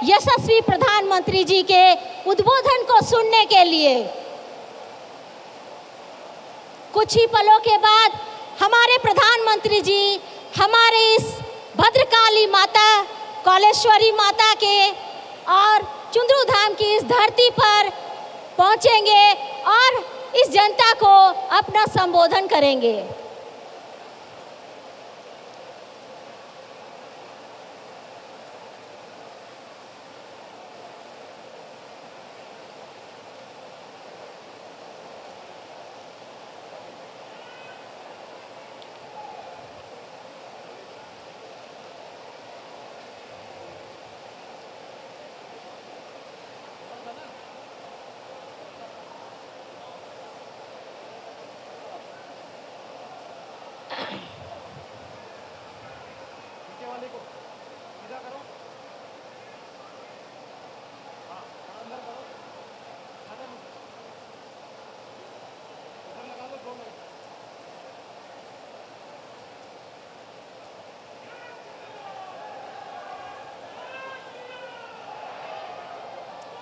यशस्वी प्रधानमंत्री जी के उद्बोधन को सुनने के लिए। कुछ ही पलों के बाद हमारे प्रधानमंत्री जी हमारे इस भद्रकाली माता, कौलेश्वरी माता के और चुंदरू धाम की इस धरती पर पहुंचेंगे और इस जनता को अपना संबोधन करेंगे।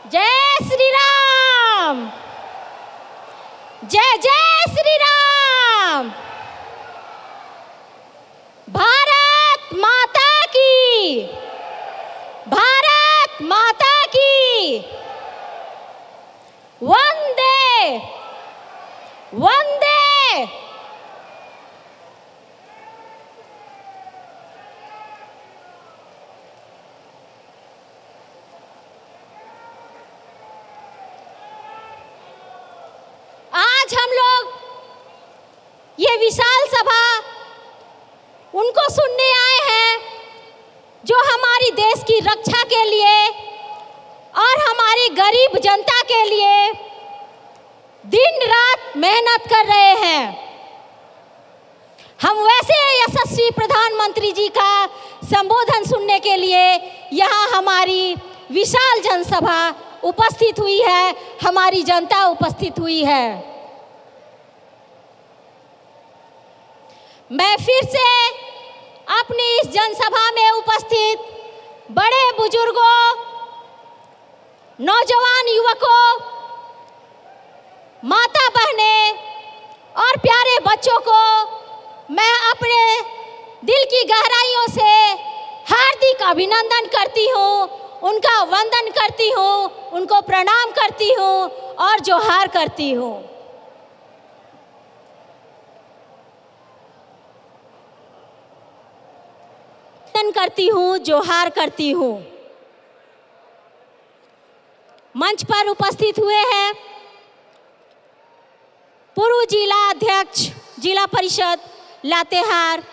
जय श्री राम, जय जय श्री राम। भारत माता की, भारत माता की। वंदे वंदे। आज हम लोग ये विशाल सभा उनको सुनने आए हैं जो हमारी देश की रक्षा के लिए और हमारी गरीब जनता के लिए दिन रात मेहनत कर रहे हैं। हम वैसे यशस्वी प्रधानमंत्री जी का संबोधन सुनने के लिए यहाँ हमारी विशाल जनसभा उपस्थित हुई है, हमारी जनता उपस्थित हुई है। मैं फिर से अपनी इस जनसभा में उपस्थित बड़े बुजुर्गों, नौजवान युवकों, माता बहनें और प्यारे बच्चों को मैं अपने दिल की गहराइयों से हार्दिक अभिनंदन करती हूँ, उनका वंदन करती हूँ, उनको प्रणाम करती हूँ और जोहार करती हूँ। वंदन करती हूँ, जोहार करती हूँ। मंच पर उपस्थित हुए हैं पूर्व जिला अध्यक्ष जिला परिषद लातेहार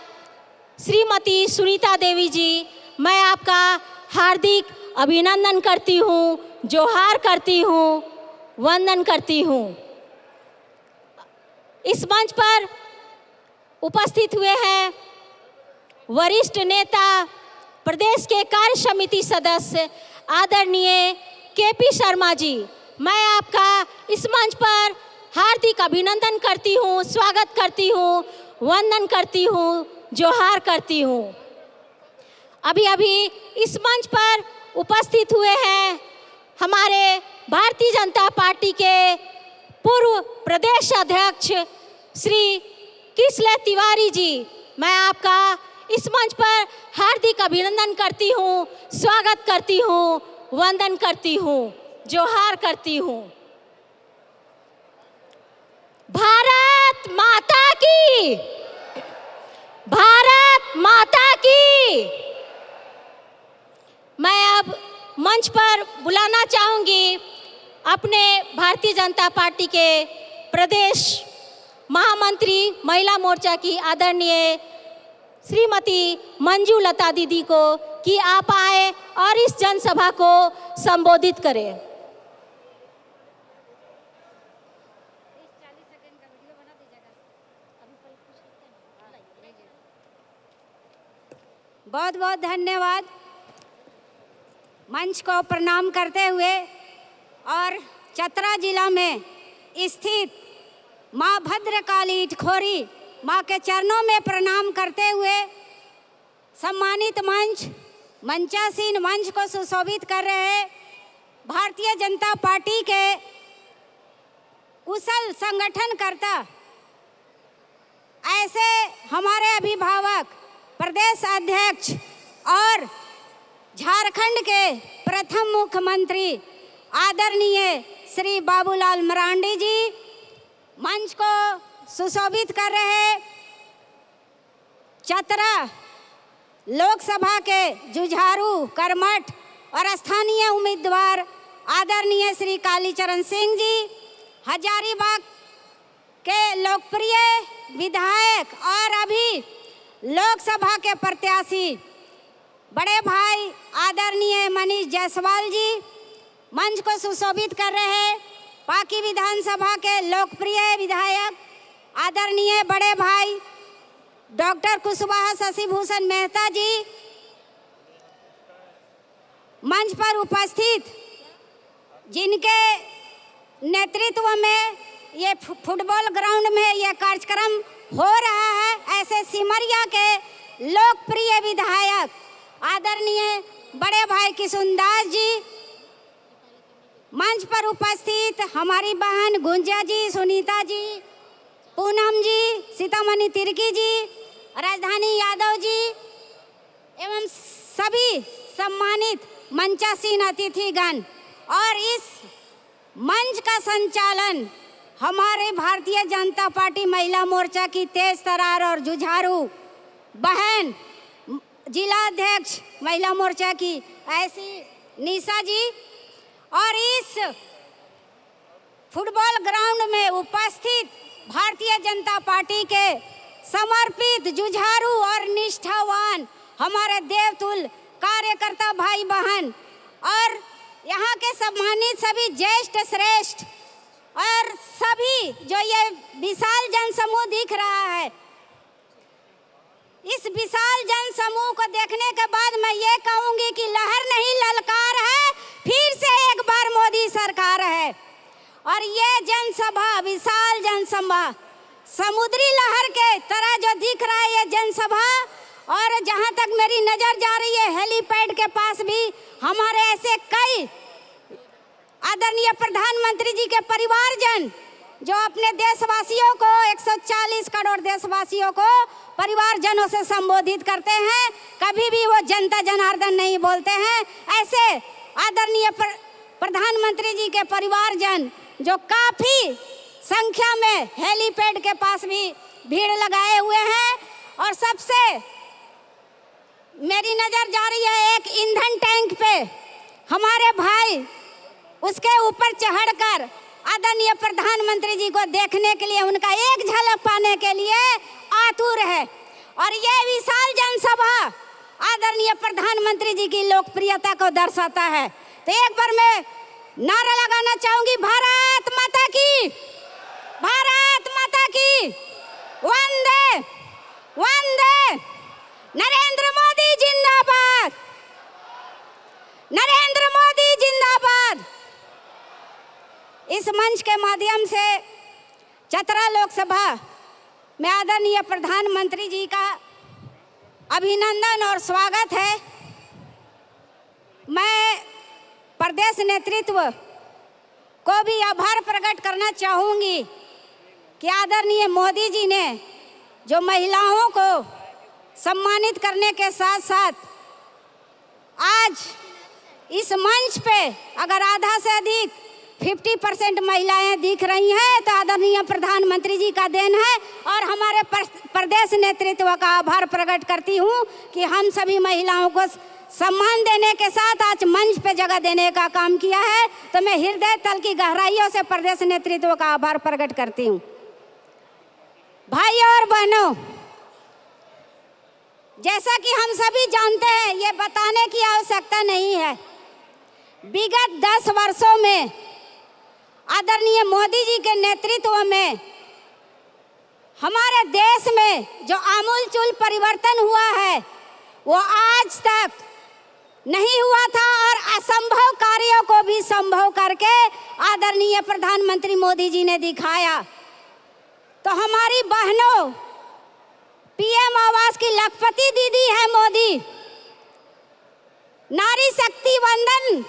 श्रीमती सुनीता देवी जी, मैं आपका हार्दिक अभिनंदन करती हूँ, जोहार करती हूँ, वंदन करती हूँ। इस मंच पर उपस्थित हुए हैं वरिष्ठ नेता, प्रदेश के कार्य समिति सदस्य आदरणीय केपी शर्मा जी, मैं आपका इस मंच पर हार्दिक अभिनंदन करती हूँ, स्वागत करती हूँ, वंदन करती हूँ, जोहार करती हूँ। अभी अभी इस मंच पर उपस्थित हुए हैं हमारे भारतीय जनता पार्टी के पूर्व प्रदेश अध्यक्ष श्री किसले तिवारी जी, मैं आपका इस मंच पर हार्दिक अभिनंदन करती हूँ, स्वागत करती हूँ, वंदन करती हूँ, जोहार करती हूँ। भारत माता की, भारत माता की। मैं अब मंच पर बुलाना चाहूंगी अपने भारतीय जनता पार्टी के प्रदेश महामंत्री महिला मोर्चा की आदरणीय श्रीमती मंजू लता दीदी को कि आप आए और इस जनसभा को संबोधित करें। बहुत बहुत धन्यवाद। मंच को प्रणाम करते हुए और चतरा जिला में स्थित माँ भद्रकाली इटखोरी माँ के चरणों में प्रणाम करते हुए सम्मानित मंच मंचासीन मंच को सुशोभित कर रहे भारतीय जनता पार्टी के कुशल संगठनकर्ता, ऐसे हमारे अभिभावक, प्रदेश अध्यक्ष और झारखंड के प्रथम मुख्यमंत्री आदरणीय श्री बाबूलाल मरांडी जी, मंच को सुशोभित कर रहे चतरा लोकसभा के जुझारू, कर्मठ और स्थानीय उम्मीदवार आदरणीय श्री कालीचरण सिंह जी, हजारीबाग के लोकप्रिय विधायक और अभी लोकसभा के प्रत्याशी बड़े भाई आदरणीय मनीष जायसवाल जी, मंच को सुशोभित कर रहे पाकी विधानसभा के लोकप्रिय विधायक आदरणीय बड़े भाई डॉक्टर कुशवाहा शशिभूषण मेहता जी, मंच पर उपस्थित जिनके नेतृत्व में ये फुटबॉल ग्राउंड में ये कार्यक्रम हो रहा है, ऐसे सिमरिया के लोकप्रिय विधायक आदरणीय बड़े भाई किशुनदास जी, मंच पर उपस्थित हमारी बहन गुंजा जी, सुनीता जी, पूनम जी, सीतामणि तिर्की जी, राजधानी यादव जी एवं सभी सम्मानित मंचासीन अतिथिगण, और इस मंच का संचालन हमारे भारतीय जनता पार्टी महिला मोर्चा की तेज तरार और जुझारू बहन जिला अध्यक्ष महिला मोर्चा की ऐसी निशा जी, और इस फुटबॉल ग्राउंड में उपस्थित भारतीय जनता पार्टी के समर्पित, जुझारू और निष्ठावान हमारे देवतुल्य कार्यकर्ता भाई बहन और यहाँ के सम्मानित सभी ज्येष्ठ श्रेष्ठ और सभी जो ये विशाल जनसमूह दिख रहा है, इस विशाल जनसमूह को देखने के बाद मैं ये कहूँगी कि लहर नहीं ललकार है, फिर से एक बार मोदी सरकार है। और ये जनसभा, विशाल जनसभा, समुद्री लहर के तरह जो दिख रहा है ये जनसभा, और जहाँ तक मेरी नज़र जा रही है हेलीपैड के पास भी हमारे ऐसे कई आदरणीय प्रधानमंत्री जी के परिवारजन जो अपने देशवासियों को, 140 करोड़ देशवासियों को परिवारजनों से संबोधित करते हैं, कभी भी वो जनता जनार्दन नहीं बोलते हैं। ऐसे आदरणीय प्रधानमंत्री जी के परिवारजन जो काफ़ी संख्या में हेलीपैड के पास भी भीड़ लगाए हुए हैं, और सबसे मेरी नज़र जा रही है एक ईंधन टैंक पे हमारे भाई उसके ऊपर चढ़कर आदरणीय प्रधानमंत्री जी को देखने के लिए, उनका एक झलक पाने के लिए आतुर है। और ये विशाल जनसभा आदरणीय प्रधानमंत्री जी की लोकप्रियता को दर्शाता है। तो एक बार मैं नारा लगाना चाहूंगी, भारत माता की, भारत माता की, वंदे वंदे, नरेंद्र मोदी जिंदाबाद, नरेंद्र मोदी जिंदाबाद। इस मंच के माध्यम से चतरा लोकसभा में आदरणीय प्रधानमंत्री जी का अभिनंदन और स्वागत है। मैं प्रदेश नेतृत्व को भी आभार प्रकट करना चाहूँगी कि आदरणीय मोदी जी ने जो महिलाओं को सम्मानित करने के साथ साथ आज इस मंच पे अगर आधा से अधिक 50% महिलाएं दिख रही हैं तो आदरणीय प्रधानमंत्री जी का देन है। और हमारे प्रदेश नेतृत्व का आभार प्रकट करती हूँ कि हम सभी महिलाओं को सम्मान देने के साथ आज मंच पे जगह देने का काम किया है। तो मैं हृदय तल की गहराइयों से प्रदेश नेतृत्व का आभार प्रकट करती हूँ। भाइयों और बहनों, जैसा कि हम सभी जानते हैं, ये बताने की आवश्यकता नहीं है, विगत 10 वर्षों में आदरणीय मोदी जी के नेतृत्व में हमारे देश में जो आमूलचूल परिवर्तन हुआ है वो आज तक नहीं हुआ था, और असंभव कार्यों को भी संभव करके आदरणीय प्रधानमंत्री मोदी जी ने दिखाया। तो हमारी बहनों, पीएम आवास की लखपति दीदी है मोदी, नारी शक्ति वंदन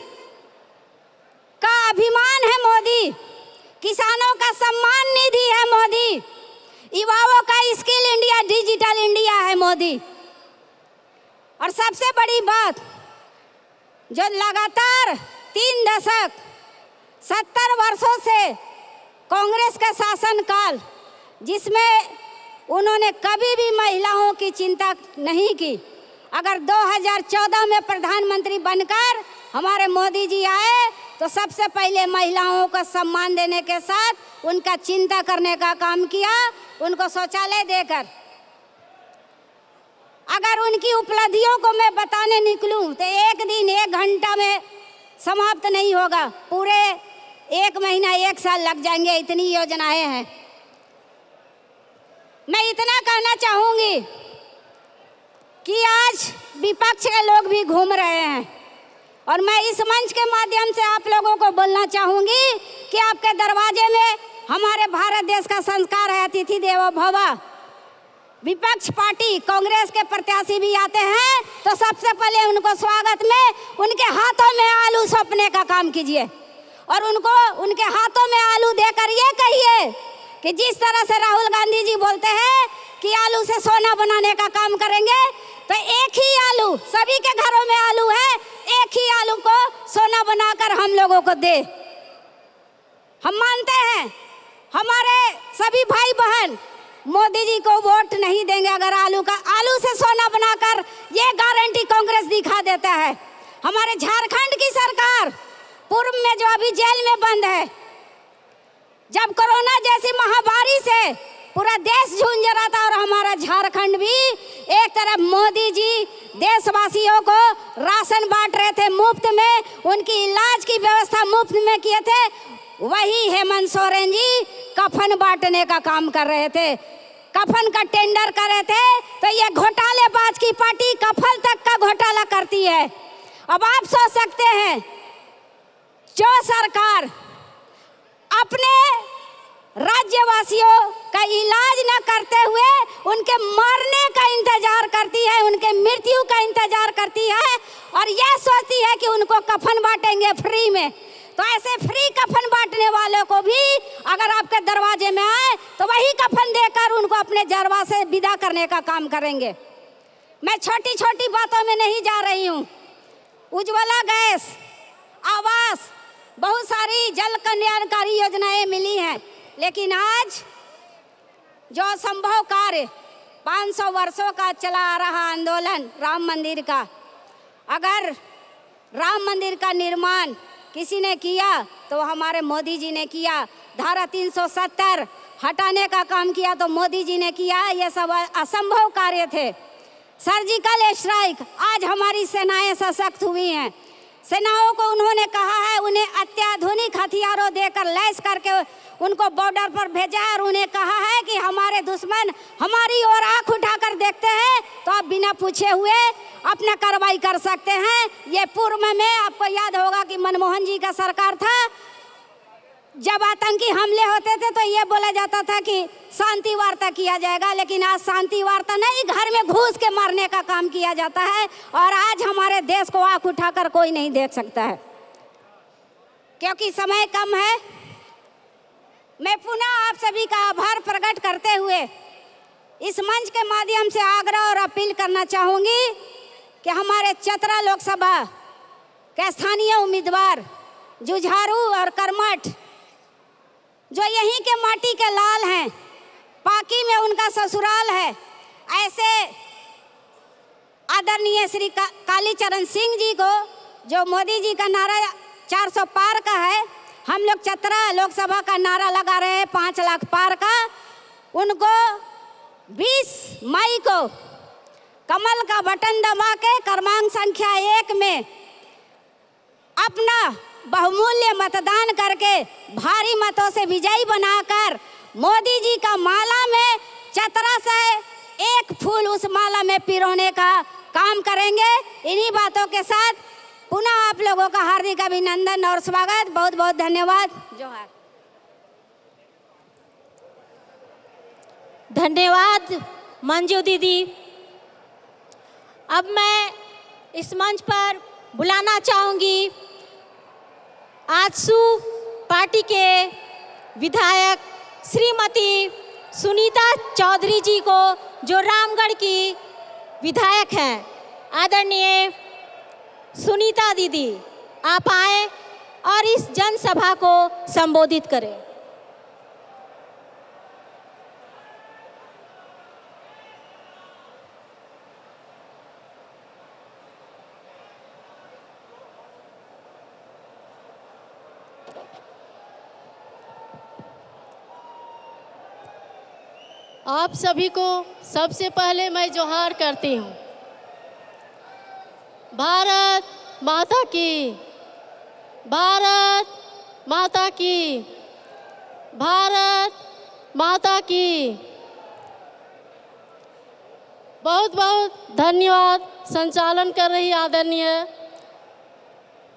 का अभिमान है मोदी, किसानों का सम्मान निधि है मोदी, युवाओं का स्किल इंडिया, डिजिटल इंडिया है मोदी। और सबसे बड़ी बात, जो लगातार 3 दशक 70 वर्षों से कांग्रेस का शासनकाल, जिसमें उन्होंने कभी भी महिलाओं की चिंता नहीं की। अगर 2014 में प्रधानमंत्री बनकर हमारे मोदी जी आए तो सबसे पहले महिलाओं को सम्मान देने के साथ उनका चिंता करने का काम किया, उनको शौचालय देकर। अगर उनकी उपलब्धियों को मैं बताने निकलूं तो एक दिन 1 घंटा में समाप्त नहीं होगा, पूरे 1 महीना 1 साल लग जाएंगे, इतनी योजनाएं हैं। मैं इतना कहना चाहूंगी कि आज विपक्ष के लोग भी घूम रहे हैं और मैं इस मंच के माध्यम से आप लोगों को बोलना चाहूंगी कि आपके दरवाजे में हमारे भारत देश का संस्कार है अतिथि देवो भव। विपक्ष पार्टी कांग्रेस के प्रत्याशी भी आते हैं तो सबसे पहले उनको स्वागत में उनके हाथों में आलू सौंपने का काम कीजिए और उनको उनके हाथों में आलू देकर ये कहिए कि जिस तरह से राहुल गांधी जी बोलते हैं कि आलू से सोना बनाने का काम करेंगे, तो एक ही आलू, सभी के घरों में आलू है, एक ही आलू को सोना बनाकर हम लोगों को दे। हम मानते हैं हमारे सभी भाई बहन मोदी जी को वोट नहीं देंगे अगर आलू से सोना बनाकर, ये गारंटी कांग्रेस दिखा देता है। हमारे झारखंड की सरकार पूर्व में जो अभी जेल में बंद है, जब कोरोना जैसी महामारी से पूरा देश झूझ रहा था और हमारा झारखंड भी, एक तरफ मोदी जी देशवासियों को राशन बांट रहे थे मुफ्त में, उनकी इलाज की व्यवस्था मुफ्त में किए थे, वही हेमंत सोरेन जी कफन बांटने का काम कर रहे थे, कफन का टेंडर कर रहे थे। तो ये घोटालेबाज की पार्टी कफन तक का घोटाला करती है। अब आप सोच सकते हैं, जो सरकार अपने राज्यवासियों का इलाज न करते हुए उनके मरने का इंतजार करती है, उनके मृत्यु का इंतजार करती है और यह सोचती है कि उनको कफन बांटेंगे फ्री में, तो ऐसे फ्री कफन बांटने वालों को भी अगर आपके दरवाजे में आए तो वही कफन देकर उनको अपने दरवाजे से विदा करने का काम करेंगे। मैं छोटी छोटी बातों में नहीं जा रही हूँ। उज्ज्वला गैस, आवास, बहुत सारी जल कल्याणकारी योजनाएं मिली हैं, लेकिन आज जो असंभव कार्य 500 वर्षों का चला आ रहा आंदोलन राम मंदिर का, अगर राम मंदिर का निर्माण किसी ने किया तो हमारे मोदी जी ने किया। धारा 370 हटाने का काम किया तो मोदी जी ने किया। ये सब असंभव कार्य थे। सर्जिकल स्ट्राइक, आज हमारी सेनाएं सशक्त हुई हैं। सेनाओं को उन्होंने कहा है, उन्हें अत्याधुनिक हथियारों देकर लैस करके उनको बॉर्डर पर भेजा है और उन्हें कहा है कि हमारे दुश्मन हमारी ओर आंख उठाकर देखते हैं तो आप बिना पूछे हुए अपना कार्रवाई कर सकते हैं। ये पूर्व में आपको याद होगा कि मनमोहन जी का सरकार था, जब आतंकी हमले होते थे तो ये बोला जाता था कि शांति वार्ता किया जाएगा, लेकिन आज शांति वार्ता नहीं, घर में घुस के मारने का काम किया जाता है। और आज हमारे देश को आंख उठाकर कोई नहीं देख सकता है। क्योंकि समय कम है, मैं पुनः आप सभी का आभार प्रकट करते हुए इस मंच के माध्यम से आग्रह और अपील करना चाहूँगी कि हमारे चतरा लोकसभा के स्थानीय उम्मीदवार जुझारू और कर्मठ, जो यहीं के माटी के लाल हैं, पाकी में उनका ससुराल है, ऐसे आदरणीय श्री कालीचरण सिंह जी को, जो मोदी जी का नारा 400 पार का है, हम लोग चतरा लोकसभा का नारा लगा रहे हैं 5 लाख पार का, उनको 20 मई को कमल का बटन दबा के क्रमांक संख्या 1 में अपना बहुमूल्य मतदान करके भारी मतों से विजयी बनाकर मोदी जी का माला में चतरा से एक फूल उस माला में पिरोने का काम करेंगे। इन्हीं बातों के साथ पुनः आप लोगों का हार्दिक अभिनंदन और स्वागत। बहुत बहुत धन्यवाद। जोहार। धन्यवाद मंजू दीदी। अब मैं इस मंच पर बुलाना चाहूँगी आजसू पार्टी के विधायक श्रीमती सुनीता चौधरी जी को, जो रामगढ़ की विधायक हैं। आदरणीय सुनीता दीदी, आप आए और इस जनसभा को संबोधित करें। आप सभी को सबसे पहले मैं जोहार करती हूँ। भारत माता की, भारत माता की, भारत माता की। बहुत बहुत धन्यवाद संचालन कर रही आदरणीय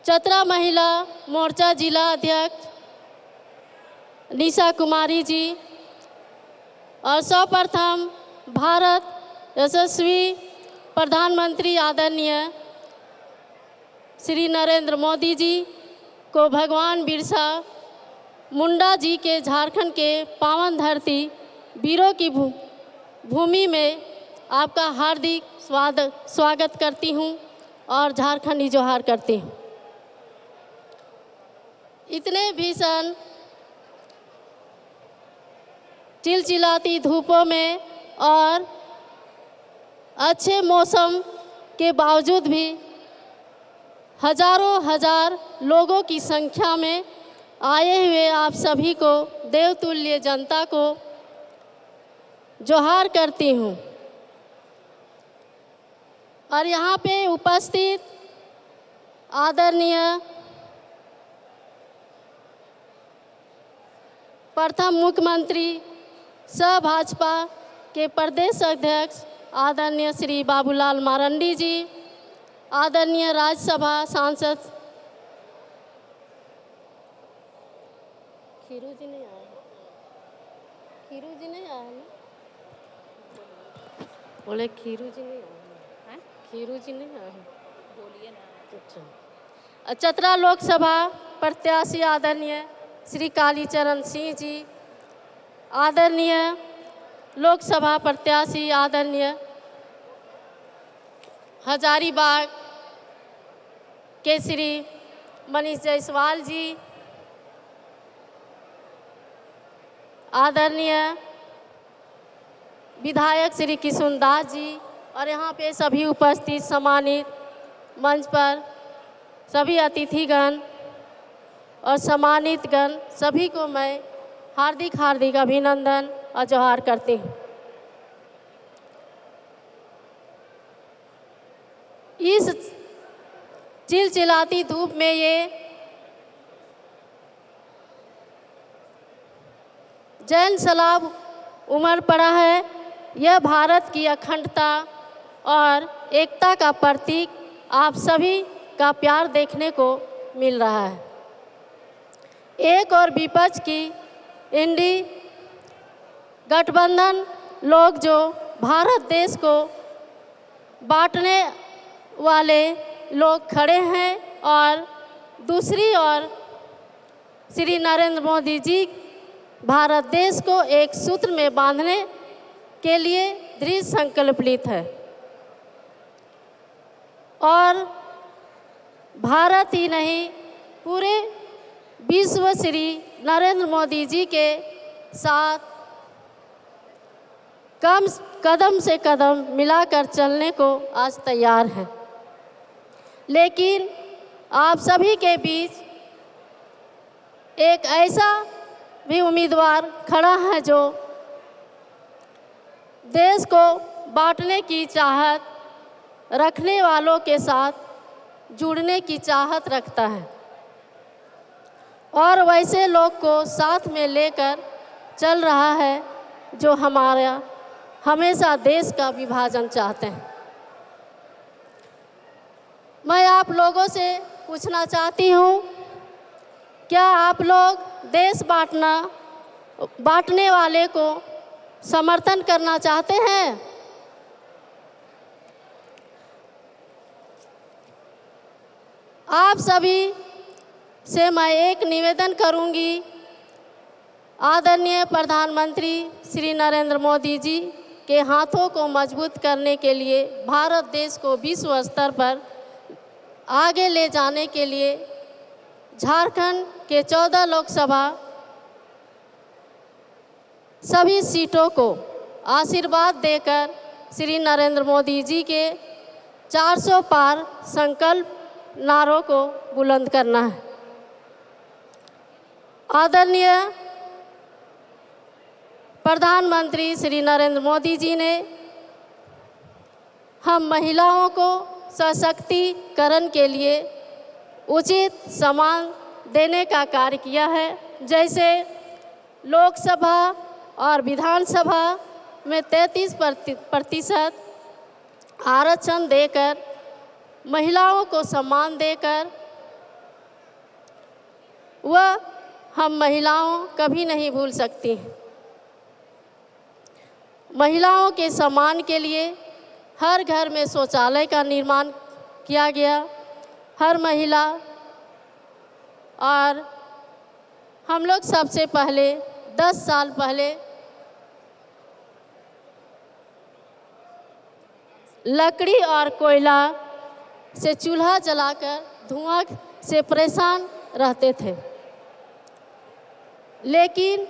चतरा महिला मोर्चा जिला अध्यक्ष निशा कुमारी जी, और सर्वप्रथम भारत यशस्वी प्रधानमंत्री आदरणीय श्री नरेंद्र मोदी जी को भगवान बिरसा मुंडा जी के झारखंड के पावन धरती वीरों की भूमि में आपका हार्दिक स्वागत करती हूं और झारखंडी जोहार करती हूं। इतने भीषण चिलचिलाती धूपों में और अच्छे मौसम के बावजूद भी हजारों हजार लोगों की संख्या में आए हुए आप सभी को, देवतुल्य जनता को जोहार करती हूँ। और यहाँ पे उपस्थित आदरणीय प्रथम मुख्यमंत्री सह भाजपा के प्रदेश अध्यक्ष आदरणीय श्री बाबूलाल मारंडी जी, आदरणीय राज्यसभा सांसद खीरू जी नहीं आए, खीरू जी नहीं आए ना, बोले खीरू जी नहीं आए, खीरू जी नहीं आए, बोलिए ना। अच्छा, चतरा लोकसभा प्रत्याशी आदरणीय श्री कालीचरण सिंह जी, आदरणीय लोकसभा प्रत्याशी आदरणीय हजारीबाग के श्री मनीष जायसवाल जी, आदरणीय विधायक श्री किशुन दास जी, और यहाँ पे सभी उपस्थित सम्मानित मंच पर सभी अतिथिगण और सम्मानित गण, सभी को मैं हार्दिक हार्दिक अभिनंदन और जोहार करती हूँ। इस चिलचिलाती धूप में ये जैन सलाब उमड़ पड़ा है। यह भारत की अखंडता और एकता का प्रतीक आप सभी का प्यार देखने को मिल रहा है। एक और विपक्ष की इंडी गठबंधन लोग जो भारत देश को बांटने वाले लोग खड़े हैं, और दूसरी ओर श्री नरेंद्र मोदी जी भारत देश को एक सूत्र में बांधने के लिए दृढ़ संकल्पित है। और भारत ही नहीं, पूरे विश्व श्री नरेंद्र मोदी जी के साथ कदम से कदम मिलाकर चलने को आज तैयार है। लेकिन आप सभी के बीच एक ऐसा भी उम्मीदवार खड़ा है जो देश को बांटने की चाहत रखने वालों के साथ जुड़ने की चाहत रखता है, और वैसे लोग को साथ में लेकर चल रहा है जो हमारा हमेशा देश का विभाजन चाहते हैं। मैं आप लोगों से पूछना चाहती हूँ, क्या आप लोग देश बांटने वाले को समर्थन करना चाहते हैं? आप सभी से मैं एक निवेदन करूंगी, आदरणीय प्रधानमंत्री श्री नरेंद्र मोदी जी के हाथों को मजबूत करने के लिए, भारत देश को विश्व स्तर पर आगे ले जाने के लिए झारखंड के 14 लोकसभा सभी सीटों को आशीर्वाद देकर श्री नरेंद्र मोदी जी के 400 पार संकल्प नारों को बुलंद करना है। आदरणीय प्रधानमंत्री श्री नरेंद्र मोदी जी ने हम महिलाओं को सशक्तिकरण के लिए उचित सम्मान देने का कार्य किया है। जैसे लोकसभा और विधानसभा में 33% आरक्षण देकर, महिलाओं को सम्मान देकर, वह हम महिलाओं कभी नहीं भूल सकती। महिलाओं के सम्मान के लिए हर घर में शौचालय का निर्माण किया गया। हर महिला, और हम लोग सबसे पहले 10 साल पहले लकड़ी और कोयला से चूल्हा जलाकर धुआं से परेशान रहते थे, लेकिन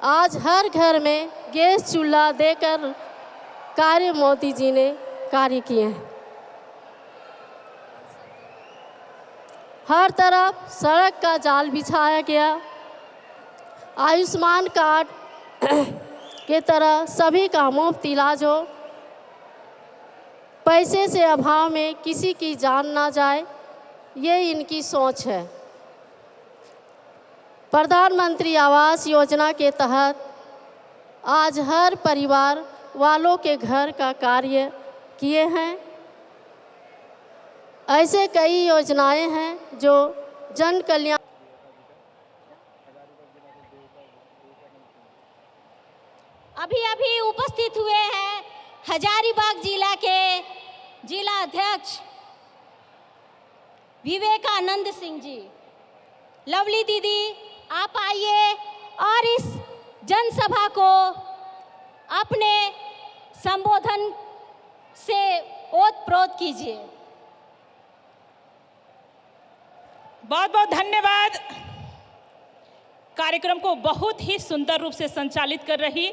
आज हर घर में गैस चूल्हा देकर कार्य मोदी जी ने कार्य किए हैं। हर तरफ सड़क का जाल बिछाया गया। आयुष्मान कार्ड के तरह सभी का मुफ्त इलाज हो, पैसे से अभाव में किसी की जान ना जाए, ये इनकी सोच है। प्रधानमंत्री आवास योजना के तहत आज हर परिवार वालों के घर का कार्य किए हैं। ऐसे कई योजनाएं हैं जो जन कल्याण। अभी उपस्थित हुए हैं हजारीबाग जिला के जिला अध्यक्ष विवेकानंद सिंह जी। लवली दीदी, आप आइए और इस जनसभा को अपने संबोधन से ओतप्रोत कीजिए। बहुत बहुत धन्यवाद। कार्यक्रम को बहुत ही सुंदर रूप से संचालित कर रही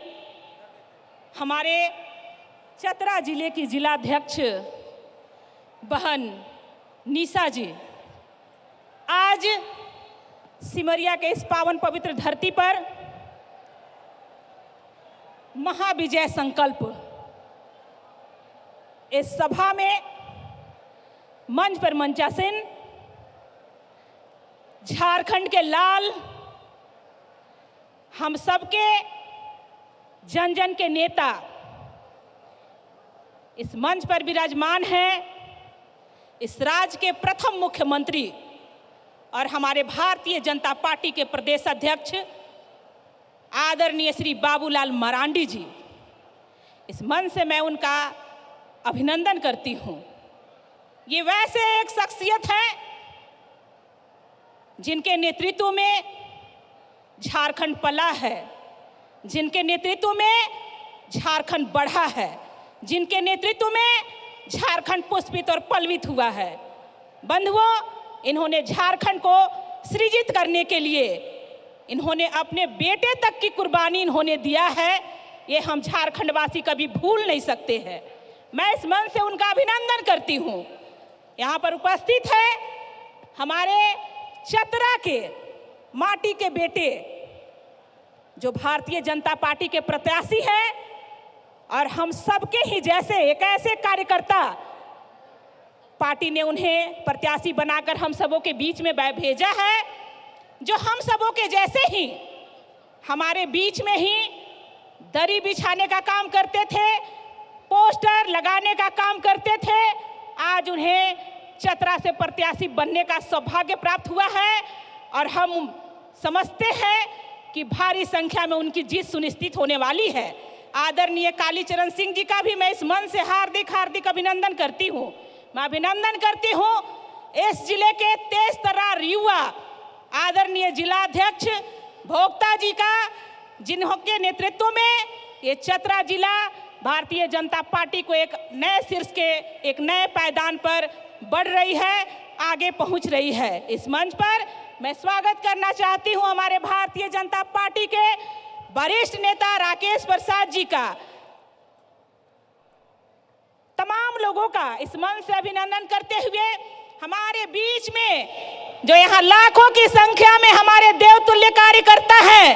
हमारे चतरा जिले की जिलाध्यक्ष बहन निशा जी। आज सिमरिया के इस पावन पवित्र धरती पर महाविजय संकल्प इस सभा में मंच पर मंचासीन झारखंड के लाल, हम सबके जन जन के नेता इस मंच पर विराजमान हैं। इस राज्य के प्रथम मुख्यमंत्री और हमारे भारतीय जनता पार्टी के प्रदेश अध्यक्ष आदरणीय श्री बाबूलाल मरांडी जी। इस मंच से मैं उनका अभिनंदन करती हूं। ये वैसे एक शख्सियत है जिनके नेतृत्व में झारखंड पला है, जिनके नेतृत्व में झारखंड बढ़ा है, जिनके नेतृत्व में झारखंड पुष्पित और पल्वित हुआ है। बंधुओं, इन्होंने झारखंड को सृजित करने के लिए इन्होंने अपने बेटे तक की कुर्बानी इन्होंने दिया है। ये हम झारखंडवासी कभी भूल नहीं सकते हैं। मैं इस मन से उनका अभिनंदन करती हूँ। यहाँ पर उपस्थित है हमारे चतरा के माटी के बेटे जो भारतीय जनता पार्टी के प्रत्याशी हैं, और हम सबके ही जैसे एक ऐसे कार्यकर्ता पार्टी ने उन्हें प्रत्याशी बनाकर हम सबों के बीच में भेजा है, जो हम सबों के जैसे ही हमारे बीच में ही दरी बिछाने का काम करते थे, पोस्टर लगाने का काम करते थे। आज उन्हें चतरा से प्रत्याशी बनने का सौभाग्य प्राप्त हुआ है और हम समझते हैं कि भारी संख्या में उनकी जीत सुनिश्चित होने वाली है। आदरणीय कालीचरण सिंह जी का भी मैं इस मन से हार्दिक हार्दिक अभिनंदन करती हूँ। मैं अभिनंदन करती हूँ इस जिले के तेज तर्रार युवा आदरणीय जिलाध्यक्ष भोक्ता जी का, जिनके नेतृत्व में ये चतरा जिला भारतीय जनता पार्टी को एक नए शीर्ष के एक नए पायदान पर बढ़ रही है, आगे पहुंच रही है। इस मंच पर मैं स्वागत करना चाहती हूं हमारे भारतीय जनता पार्टी के वरिष्ठ नेता राकेश प्रसाद जी का। तमाम लोगों का इस मंच से अभिनंदन करते हुए हमारे बीच में जो यहाँ लाखों की संख्या में हमारे देवतुल्य कार्यकर्ता हैं,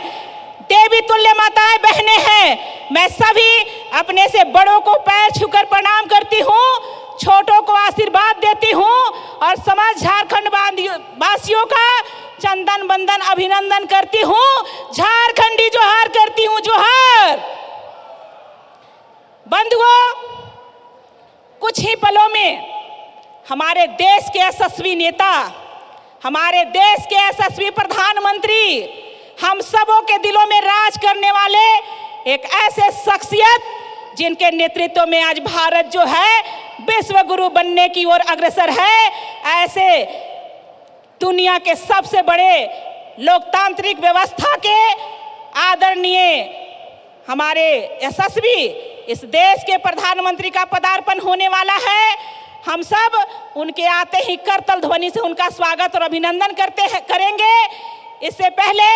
देवी तुल्य माताएं बहनें हैं, मैं सभी अपने से बड़ों को पैर छूकर प्रणाम करती हूँ, छोटों को आशीर्वाद देती हूँ और समस्त झारखंड वासियों का चंदन बंदन अभिनंदन करती हूँ। झारखंडी जोहार करती हूँ, जोहार। बंधुओं, कुछ ही पलों में हमारे देश के यशस्वी नेता, हमारे देश के यशस्वी प्रधानमंत्री, हम सबों के दिलों में राज करने वाले एक ऐसे शख्सियत जिनके नेतृत्व में आज भारत जो है विश्व गुरु बनने की ओर अग्रसर है, ऐसे दुनिया के सबसे बड़े लोकतांत्रिक व्यवस्था के आदरणीय हमारे यशस्वी इस देश के प्रधानमंत्री का पदार्पण होने वाला है। हम सब उनके आते ही करतल ध्वनि से उनका स्वागत और अभिनंदन करेंगे। इससे पहले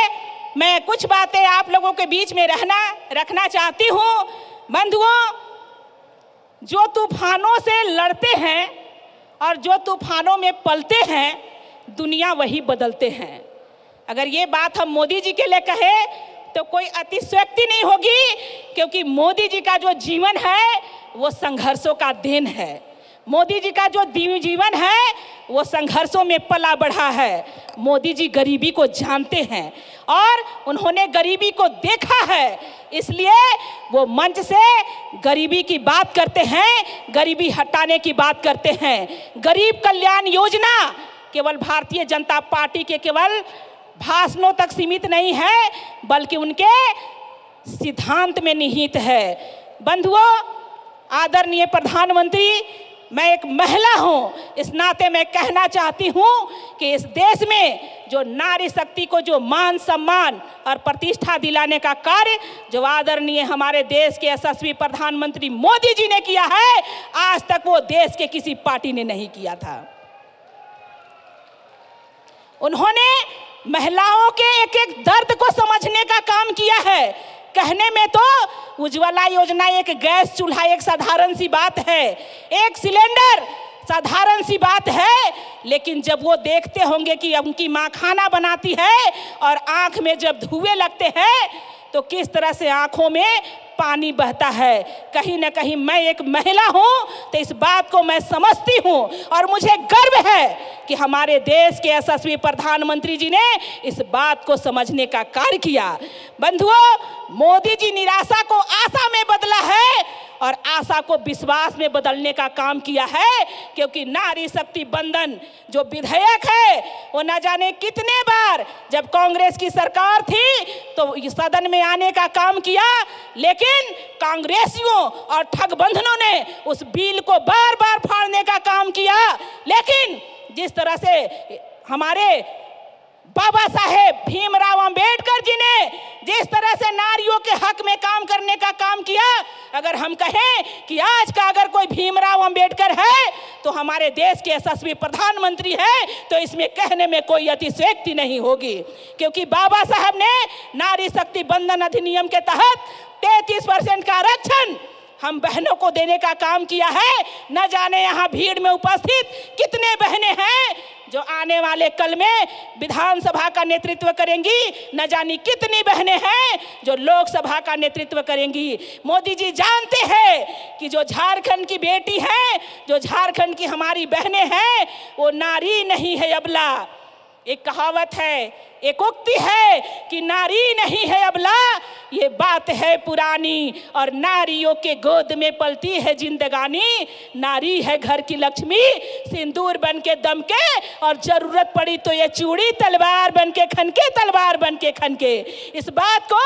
मैं कुछ बातें आप लोगों के बीच में रखना चाहती हूँ। बंधुओं, जो तूफानों से लड़ते हैं और जो तूफानों में पलते हैं, दुनिया वही बदलते हैं। अगर ये बात हम मोदी जी के लिए कहें तो कोई अतिशयोक्ति नहीं होगी, क्योंकि मोदी जी का जो जीवन है वो संघर्षों का देन है। मोदी जी का जो जीवन है वो संघर्षों में पला बढ़ा है। मोदी जी गरीबी को जानते हैं और उन्होंने गरीबी को देखा है, इसलिए वो मंच से गरीबी की बात करते हैं, गरीबी हटाने की बात करते हैं। गरीब कल्याण योजना केवल भारतीय जनता पार्टी के केवल भाषणों तक सीमित नहीं है, बल्कि उनके सिद्धांत में निहित है। बंधुओं, आदरणीय प्रधानमंत्री, मैं एक महिला हूं, इस नाते मैं कहना चाहती हूं कि इस देश में जो नारी शक्ति को जो मान सम्मान और प्रतिष्ठा दिलाने का कार्य जो आदरणीय हमारे देश के यशस्वी प्रधानमंत्री मोदी जी ने किया है, आज तक वो देश के किसी पार्टी ने नहीं किया था। उन्होंने महिलाओं के एक एक दर्द को समझने का काम किया है। कहने में तो उज्ज्वला योजना एक गैस चूल्हा एक साधारण सी बात है, एक सिलेंडर साधारण सी बात है, लेकिन जब वो देखते होंगे कि उनकी माँ खाना बनाती है और आंख में जब धुएं लगते हैं तो किस तरह से आंखों में पानी बहता है। कहीं ना कहीं मैं एक महिला हूं तो इस बात को मैं समझती हूं और मुझे गर्व है कि हमारे देश के यशस्वी प्रधानमंत्री जी ने इस बात को समझने का कार्य किया। बंधुओं, मोदी जी निराशा को आशा में बदला है और आशा को विश्वास में बदलने का काम किया है, क्योंकि नारी शक्ति बंधन जो विधेयक है वो न जाने कितने बार जब कांग्रेस की सरकार थी तो सदन में आने का काम किया, लेकिन कांग्रेसियों और ठगबंधनों ने उस बिल को बार बार फाड़ने का काम किया। लेकिन जिस तरह से हमारे बाबा साहेब भीमराव अंबेडकर जी ने जिस तरह से नारियों के हक में काम करने का काम किया, अगर हम कहें कि आज का अगर कोई भीमराव अंबेडकर है तो हमारे देश के यशस्वी प्रधानमंत्री है, तो इसमें कहने में कोई अतिशयोक्ति नहीं होगी, क्योंकि बाबा साहब ने नारी शक्ति बंधन अधिनियम के तहत 33% का आरक्षण हम बहनों को देने का काम किया है। न जाने यहाँ भीड़ में उपस्थित कितने बहनें हैं जो आने वाले कल में विधानसभा का नेतृत्व करेंगी, न जानी कितनी बहनें हैं जो लोकसभा का नेतृत्व करेंगी। मोदी जी जानते हैं कि जो झारखंड की बेटी है, जो झारखंड की हमारी बहनें हैं, वो नारी नहीं है अबला। एक कहावत है एक उक्ति है कि नारी नहीं है अबला, ये बात है पुरानी, और नारियों के गोद में पलती है जिंदगानी। नारी है घर की लक्ष्मी, सिंदूर बन के दमके, और जरूरत पड़ी तो ये चूड़ी तलवार बन के खनके, तलवार बन के खनके। इस बात को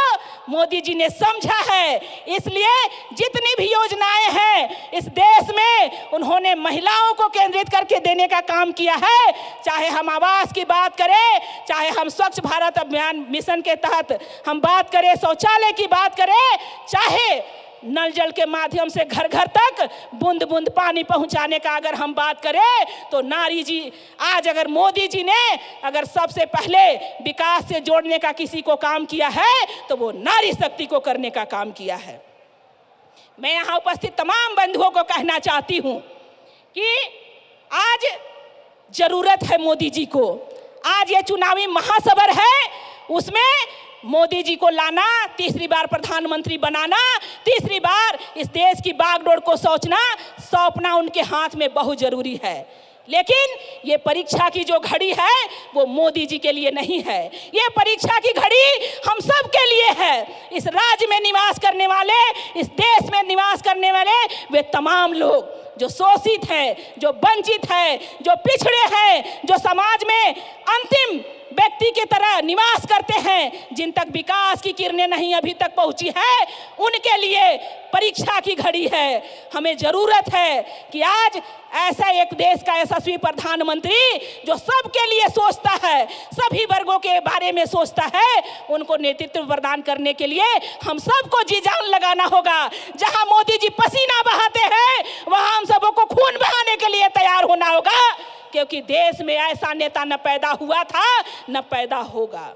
मोदी जी ने समझा है, इसलिए जितनी भी योजनाएं हैं इस देश में उन्होंने महिलाओं को केंद्रित करके देने का काम किया है। चाहे हम आवास की बात करें, चाहे हम स्वच्छ भारत अभियान मिशन के तहत हम बात करें, शौचालय की बात करें, चाहे नल जल के माध्यम से घर घर तक बूंद बूंद पानी पहुंचाने का अगर हम बात करें, तो नारी जी आज अगर मोदी जी ने अगर सबसे पहले विकास से जोड़ने का किसी को काम किया है तो वो नारी शक्ति को करने का काम किया है। मैं यहाँ उपस्थित तमाम बंधुओं को कहना चाहती हूँ कि आज जरूरत है मोदी जी को। आज ये चुनावी महासभर है, उसमें मोदी जी को लाना, तीसरी बार प्रधानमंत्री बनाना, तीसरी बार इस देश की बागडोर को सौंपना उनके हाथ में बहुत जरूरी है। लेकिन ये परीक्षा की जो घड़ी है वो मोदी जी के लिए नहीं है, ये परीक्षा की घड़ी हम सब के लिए है। इस राज्य में निवास करने वाले, इस देश में निवास करने वाले वे तमाम लोग जो शोषित है, जो वंचित है, जो पिछड़े हैं, जो समाज में अंतिम व्यक्ति की तरह निवास करते हैं, जिन तक विकास की किरणें नहीं अभी तक पहुंची है, उनके लिए परीक्षा की घड़ी है। हमें जरूरत है कि आज ऐसा एक देश का यशस्वी प्रधानमंत्री जो सबके लिए सोचता है, सभी वर्गों के बारे में सोचता है, उनको नेतृत्व प्रदान करने के लिए हम सबको जी जान लगाना होगा। जहां मोदी जी पसीना बहाते हैं वहां हम सबों को खून बहाने के लिए तैयार होना होगा, क्योंकि देश में ऐसा नेता न पैदा हुआ था न पैदा होगा।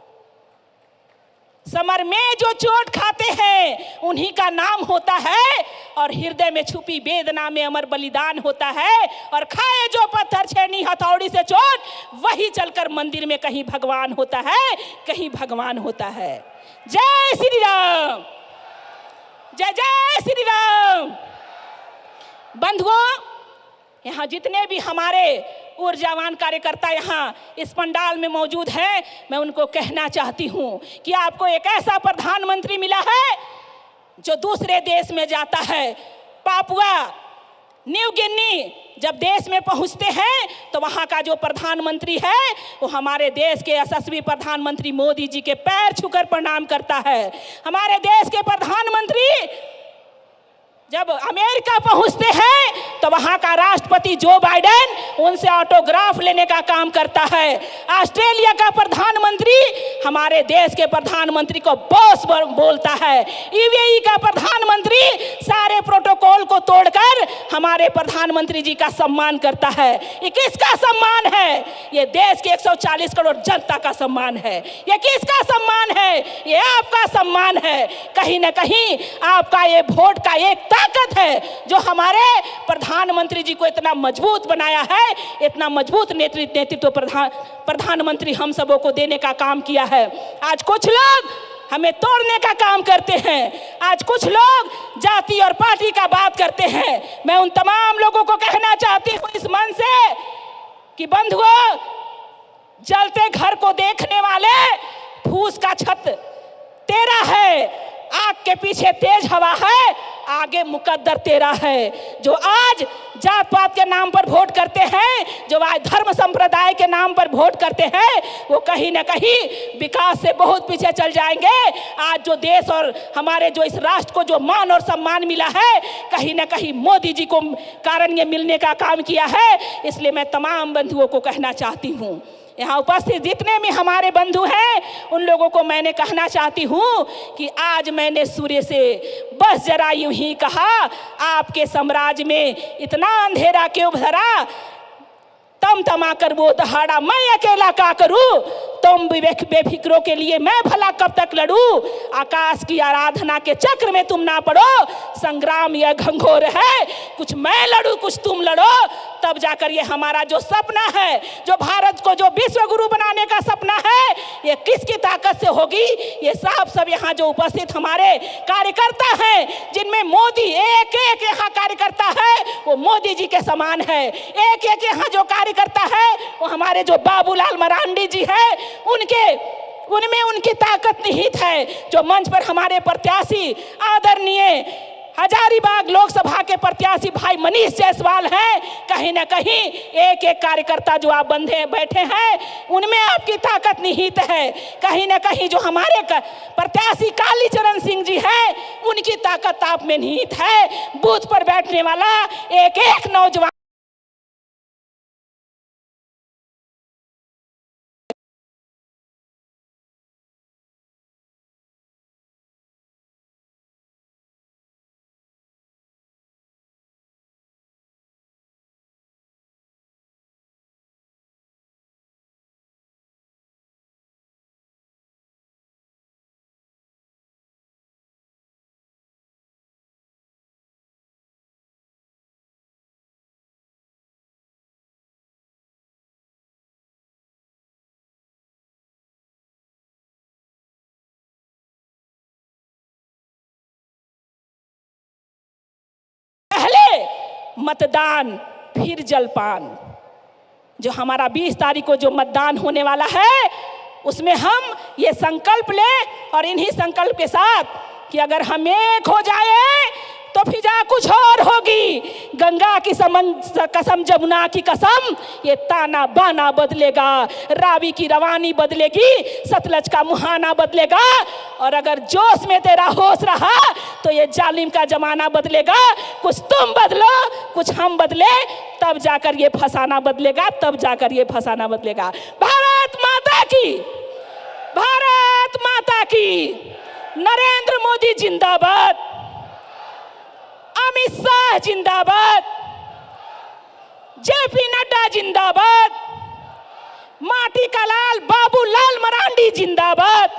समर में जो चोट खाते हैं उन्हीं का नाम होता है, और हृदय में छुपी वेदना में अमर बलिदान होता है। और खाए जो पत्थर छेनी हथौड़ी से चोट, वही चलकर मंदिर में कहीं भगवान होता है, कहीं भगवान होता है। जय श्री राम, जय जय श्री राम। बंधुओं, यहाँ जितने भी हमारे ऊर्जावान कार्यकर्ता यहाँ इस पंडाल में मौजूद हैं, मैं उनको कहना चाहती हूँ कि आपको एक ऐसा प्रधानमंत्री मिला है जो दूसरे देश में जाता है। पापुआ न्यू गिनी जब देश में पहुँचते हैं तो वहाँ का जो प्रधानमंत्री है वो हमारे देश के यशस्वी प्रधानमंत्री मोदी जी के पैर छूकर प्रणाम करता है। हमारे देश के प्रधानमंत्री जब अमेरिका पहुंचते हैं तो वहां का राष्ट्रपति जो बाइडेन उनसे ऑटोग्राफ लेने का काम करता है। ऑस्ट्रेलिया का प्रधानमंत्री हमारे देश के प्रधानमंत्री को बॉस बोलता है। यूएई का प्रधानमंत्री सारे प्रोटोकॉल को तोड़कर हमारे प्रधानमंत्री जी का सम्मान करता है। ये किसका सम्मान है? ये देश के 140 करोड़ जनता का सम्मान है। ये किसका सम्मान है? ये आपका सम्मान है। कहीं ना कहीं आपका ये वोट का एक ताकत है जो हमारे प्रधानमंत्री जी को इतना मजबूत बनाया है, इतना मजबूत नेतृत्व प्रधानमंत्री हम सबों को देने का काम किया है। आज कुछ लोग हमें तोड़ने का काम करते हैं, आज कुछ लोग जाति और पार्टी का बात करते हैं। मैं उन तमाम लोगों को कहना चाहती हूँ इस मन से कि बंधुओं, जलते घर को देखने वाले फूस का छत तेरा है, आग के पीछे तेज हवा है, आगे मुकद्दर तेरा है। जो आज जात पात के नाम पर वोट करते हैं, जो आज धर्म संप्रदाय के नाम पर वोट करते हैं, वो कहीं ना कहीं विकास से बहुत पीछे चल जाएंगे। आज जो देश और हमारे जो इस राष्ट्र को जो मान और सम्मान मिला है, कहीं ना कहीं मोदी जी को कारण ये मिलने का काम किया है। इसलिए मैं तमाम बंधुओं को कहना चाहती हूँ, यहाँ उपस्थित जितने भी हमारे बंधु हैं, उन लोगों को मैंने कहना चाहती हूँ कि आज मैंने सूर्य से बस जरा यूं ही कहा, आपके साम्राज्य में इतना अंधेरा क्यों भरा, तम तमा कर वो दहाड़ा मैं अकेला क्या करूं, तुम बेफिक्रों के लिए मैं भला कब तक लड़ूं। आकाश की आराधना के चक्र में तुम ना पड़ो, संग्राम यह घंघोर है, कुछ मैं लड़ूं कुछ तुम लड़ो, तब जाकर ये हमारा जो सपना है, जो भारत को जो विश्व गुरु बनाने का सपना है, ये किसकी ताकत से होगी। ये सब यहाँ जो उपस्थित हमारे कार्यकर्ता हैं, जिनमें मोदी एक एक यहाँ कार्यकर्ता है वो मोदी जी के समान है। एक एक यहाँ जो कार्यकर्ता है वो हमारे जो बाबूलाल मरांडी जी है, उनके उनमें उनकी ताकत निहित है। जो मंच पर हमारे प्रत्याशी आदरणीय हजारीबाग लोकसभा के प्रत्याशी भाई मनीष जायसवाल हैं, कहीं ना कहीं एक एक कार्यकर्ता जो आप बंधे बैठे हैं उनमें आपकी ताकत निहित है। कहीं ना कहीं जो हमारे प्रत्याशी कालीचरण सिंह जी हैं उनकी ताकत आप में निहित है। बूथ पर बैठने वाला एक एक नौजवान मतदान फिर जलपान। जो हमारा 20 तारीख को जो मतदान होने वाला है उसमें हम ये संकल्प लें और इन्हीं संकल्प के साथ कि अगर हम एक हो जाए तो फिजा कुछ और होगी। गंगा की कसम, जमुना की कसम, ये ताना बाना बदलेगा, रावी की रवानी बदलेगी, सतलज का मुहाना बदलेगा। और अगर जोश में तेरा होश रहा तो ये जालिम का जमाना बदलेगा। कुछ तुम बदलो, कुछ हम बदले, तब जाकर ये फसाना बदलेगा, तब जाकर ये फसाना बदलेगा। भारत माता की, भारत माता की। नरेंद्र मोदी जिंदाबाद, अमित शाह जिंदाबाद, जेपी नड्डा जिंदाबाद, माटी का लाल बाबूलाल मरांडी जिंदाबाद,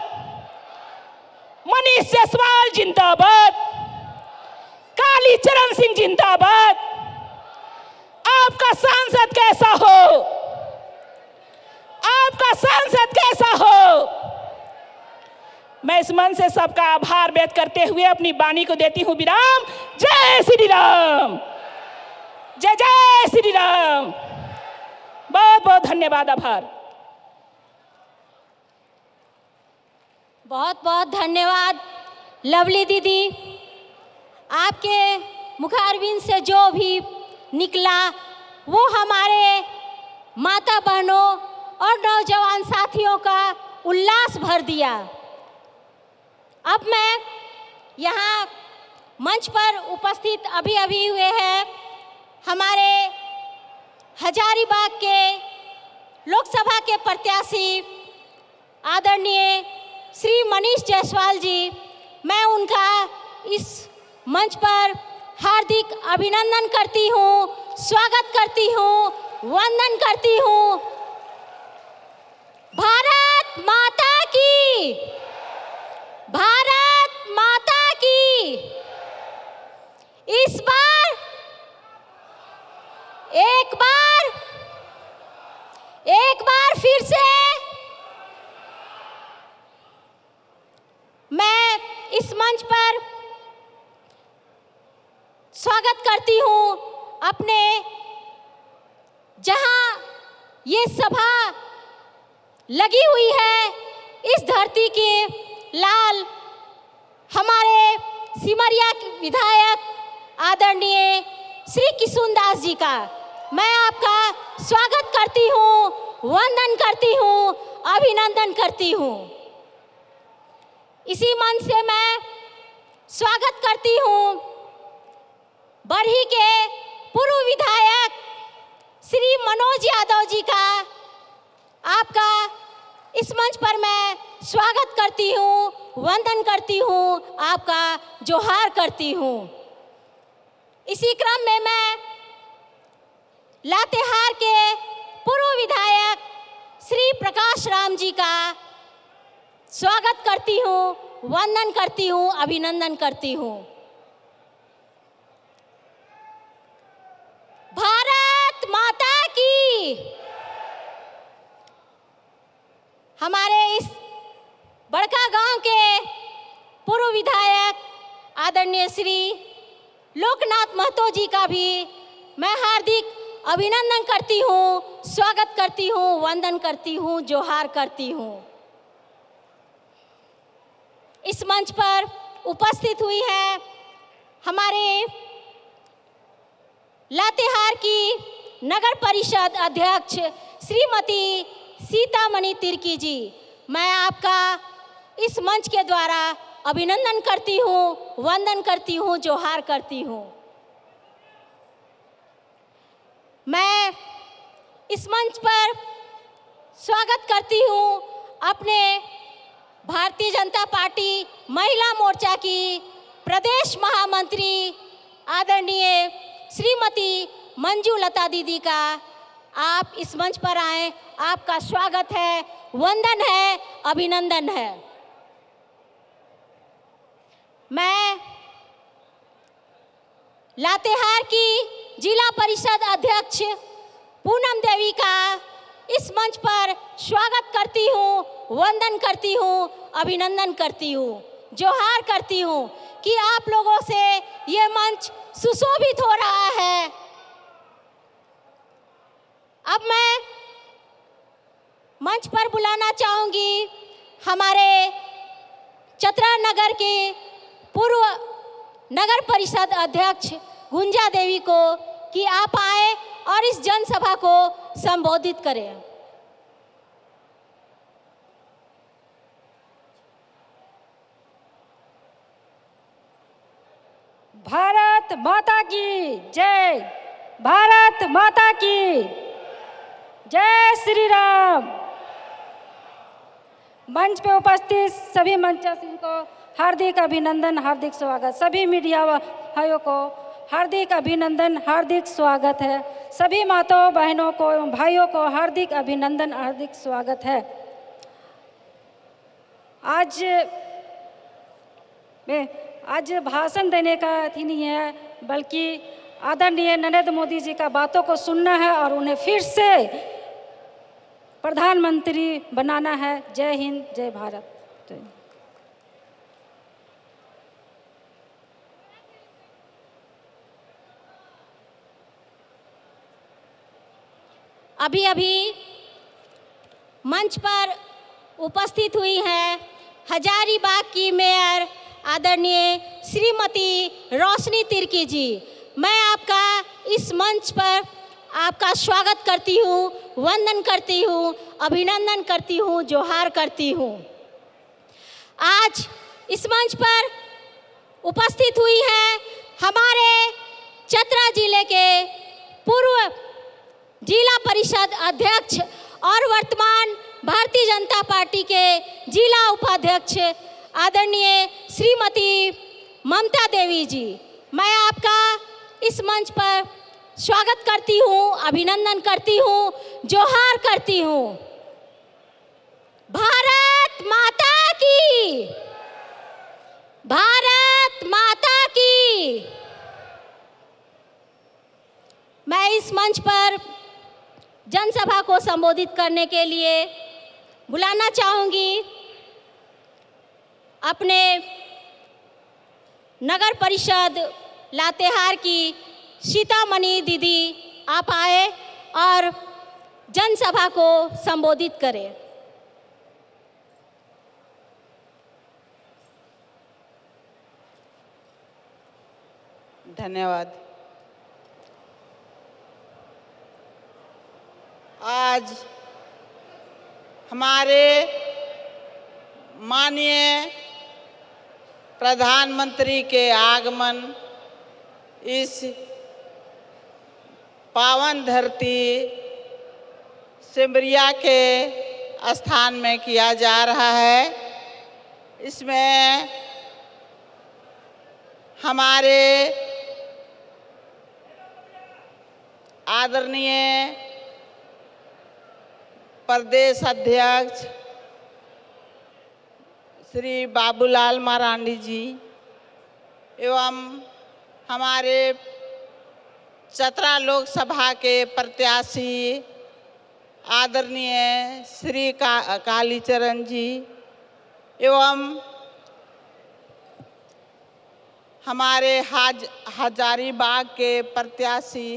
मनीष जायसवाल जिंदाबाद, कालीचरण सिंह जिंदाबाद। आपका सांसद कैसा हो, आपका सांसद कैसा हो। मैं इस मन से सबका आभार व्यक्त करते हुए अपनी वाणी को देती हूं विराम। जय श्री राम, जय जय श्री राम। बहुत बहुत धन्यवाद, आभार। बहुत बहुत धन्यवाद लवली दीदी। आपके मुखारबिंद से जो भी निकला वो हमारे माता बहनों और नौजवान साथियों का उल्लास भर दिया। अब मैं यहाँ मंच पर उपस्थित अभी हुए हैं हमारे हजारीबाग के लोकसभा के प्रत्याशी आदरणीय श्री मनीष जायसवाल जी, मैं उनका इस मंच पर हार्दिक अभिनंदन करती हूँ, स्वागत करती हूँ, वंदन करती हूँ। भारत माता की, भारत माता की। इस बार एक बार फिर से मैं इस मंच पर स्वागत करती हूँ अपने, जहां ये सभा लगी हुई है इस धरती के लाल हमारे सिमरिया के विधायक आदरणीय श्री किशुनदास जी का मैं आपका स्वागत करती हूँ, वंदन करती हूँ, अभिनंदन करती हूँ। इसी मन से मैं स्वागत करती हूँ बरही के पूर्व विधायक श्री मनोज यादव जी का। आपका इस मंच पर मैं स्वागत करती हूँ, वंदन करती हूँ, आपका जोहार करती हूँ। इसी क्रम में मैं लातेहार के पूर्व विधायक श्री प्रकाश राम जी का स्वागत करती हूँ, वंदन करती हूँ, अभिनंदन करती हूँ। भारत माता की। हमारे इस बड़का गांव के पूर्व विधायक आदरणीय श्री लोकनाथ महतो जी का भी मैं हार्दिक अभिनंदन करती हूँ, स्वागत करती हूँ, वंदन करती हूँ, जोहार करती हूँ। इस मंच पर उपस्थित हुई है हमारे लातेहार की नगर परिषद अध्यक्ष श्रीमती सीतामणि तिर्की जी। मैं आपका इस मंच के द्वारा अभिनंदन करती हूँ, वंदन करती हूँ, जोहार करती हूँ। मैं इस मंच पर स्वागत करती हूँ अपने भारतीय जनता पार्टी महिला मोर्चा की प्रदेश महामंत्री आदरणीय श्रीमती मंजू लता दीदी का। आप इस मंच पर आए, आपका स्वागत है, वंदन है, अभिनंदन है। मैं लातेहार की जिला परिषद अध्यक्ष पूनम देवी का इस मंच पर स्वागत करती हूँ, वंदन करती हूँ, अभिनंदन करती हूँ, जोहार करती हूँ कि आप लोगों से ये मंच सुशोभित हो रहा है। अब मैं मंच पर बुलाना चाहूँगी हमारे चतरा नगर के पूर्व नगर परिषद अध्यक्ष गुंजा देवी को कि आप आए और इस जनसभा को संबोधित करें। भारत माता की जय, भारत माता की जय श्री राम। मंच पे उपस्थित सभी मंचासीन को हार्दिक अभिनंदन, हार्दिक स्वागत। सभी मीडिया भाइयों को हार्दिक अभिनंदन, हार्दिक स्वागत है। सभी माताओं बहनों को भाइयों को हार्दिक अभिनंदन, हार्दिक स्वागत है। आज भाषण देने का अथी नहीं है, बल्कि आदरणीय नरेंद्र मोदी जी का बातों को सुनना है और उन्हें फिर से प्रधानमंत्री बनाना है। जय हिंद, जय भारत। अभी अभी मंच पर उपस्थित हुई है हजारीबाग की मेयर आदरणीय श्रीमती रोशनी तिर्की जी। मैं आपका इस मंच पर आपका स्वागत करती हूँ, वंदन करती हूँ, अभिनंदन करती हूँ, जोहार करती हूँ। आज इस मंच पर उपस्थित हुई है हमारे चतरा जिले के पूर्व जिला परिषद अध्यक्ष और वर्तमान भारतीय जनता पार्टी के जिला उपाध्यक्ष आदरणीय श्रीमती ममता देवी जी। मैं आपका इस मंच पर स्वागत करती हूँ, अभिनंदन करती हूँ, जोहार करती हूँ। भारत माता की, भारत माता की। मैं इस मंच पर जनसभा को संबोधित करने के लिए बुलाना चाहूँगी अपने नगर परिषद लातेहार की सीतामणि दीदी। आप आए और जनसभा को संबोधित करें। धन्यवाद। आज हमारे माननीय प्रधानमंत्री के आगमन इस पावन धरती सिमरिया के स्थान में किया जा रहा है। इसमें हमारे आदरणीय प्रदेश अध्यक्ष श्री बाबूलाल मरांडी जी एवं हमारे चतरा लोकसभा के प्रत्याशी आदरणीय श्री कालीचरण जी एवं हमारे हजारीबाग के प्रत्याशी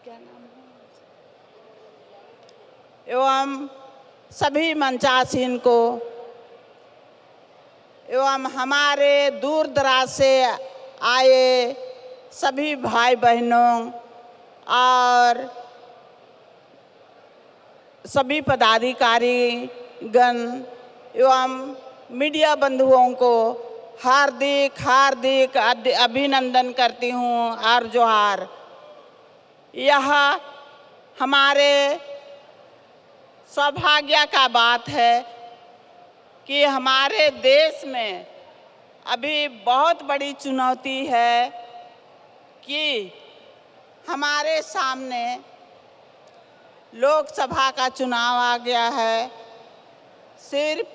क्या नाम है एवं सभी मंचासीन को एवं हमारे दूर दराज से आए सभी भाई बहनों और सभी पदाधिकारीगण एवं मीडिया बंधुओं को हार्दिक हार्दिक अभिनंदन करती हूँ और जोहार। यह हमारे सौभाग्य का बात है कि हमारे देश में अभी बहुत बड़ी चुनौती है कि हमारे सामने लोकसभा का चुनाव आ गया है। सिर्फ